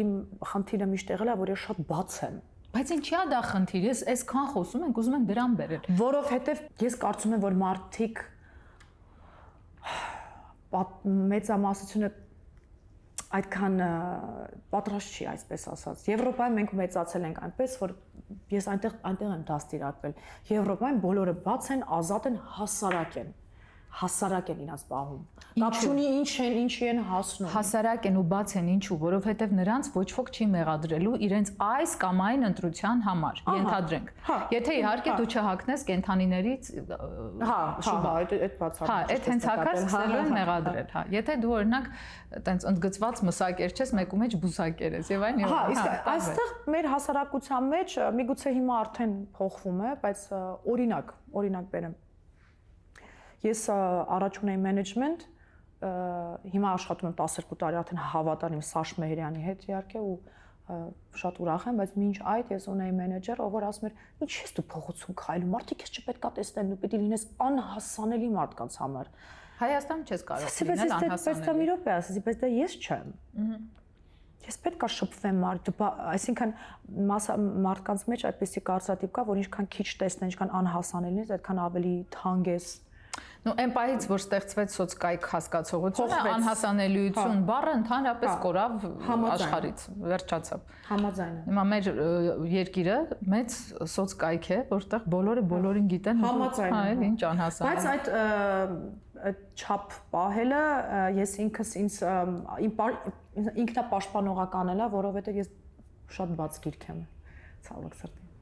Իմ խնդիրը միշտ եղել է, որ ես շատ բաց եմ։ Բայց ինչի՞ է դա խնդիր։ Ես այսքան խոսում ենք, ուզում եմ դրան բերել։ Որովհետև ես կարծում եմ, որ մարդիկ մեծամասնությունը այդքան պատրաստ չի, այսպես ասած։ Եվրոպայում մենք մեծացել ենք այնպես, որ ես այնտեղ եմ դաստիարակվել։ Եվրոպայում բոլորը բաց են, ազատ են, հասարակ են իրաց պահում։ Կապ չունի ինչի են հասնում։ Հասարակ են ու բաց են ինչու, որովհետև նրանց ոչ ոք չի մեղադրելու իրենց այս կամ այն ընտրության համար, ենթադրենք։ Եթե իհարկե դու չհագնես կենթանիներից շուբա, այդ բացառ։ Այդ հենց հակած ստելու են մեղադրել, Եթե դու օրինակ տենց ընդգծված մսակեր չես, մեկու մեջ բուսակեր ես եւ այն եւ այլն։ Իսկ այստեղ մեր հասարակության մեջ միգուցե հիմա արդեն փոխվում է, բայց օրինակ բերեմ։ Ես առաջ ունեի մենեջմենթ, հիմա աշխատում եմ 12 տարի արդեն հավատարիմ Սաշ Մեհրյանի հետ իհարկե ու շատ ուրախ եմ, բայց մինչ այդ ես ունեի մենեջեր, ով որ ասում էր, ինչ ես դու փողոցում քայլում, մարդիկ քեզ չպետք է տեսնեն, դու պիտի լինես անհասանելի մարդկանց համար։ Հայաստանում չես կարող լինել անհասանելի։ Բայց դա մի րոպե ասեցի, բայց դա ես չեմ։ Ես պետք է շփվեմ այսինքն մարդկանց մեջ այդպեսի կարծրատիպ կա, որ ինչքան քիչ տեսնեն, ինչքան անհասանելին ես, այդքան ավելի թանկ ես։ Այն պահից, որ ստեղծվեց սոցկայք հասկացողությունը, անհասանելիություն բառը ընդհանրապես կորավ աշխարհից, վերջացավ։ Համաձայն եմ։ Հիմա մեր երկիրը մեծ սոցկայք է, որտեղ բոլորը բոլորին գիտեն, համաձայն եմ, ինչ անհասան։ Բայց այդ չափ պահելը ես ինքս ինքնապաշտպանողական եմ, որովհետև ես շատ բաց գիրք եմ, ցավոք սրտի։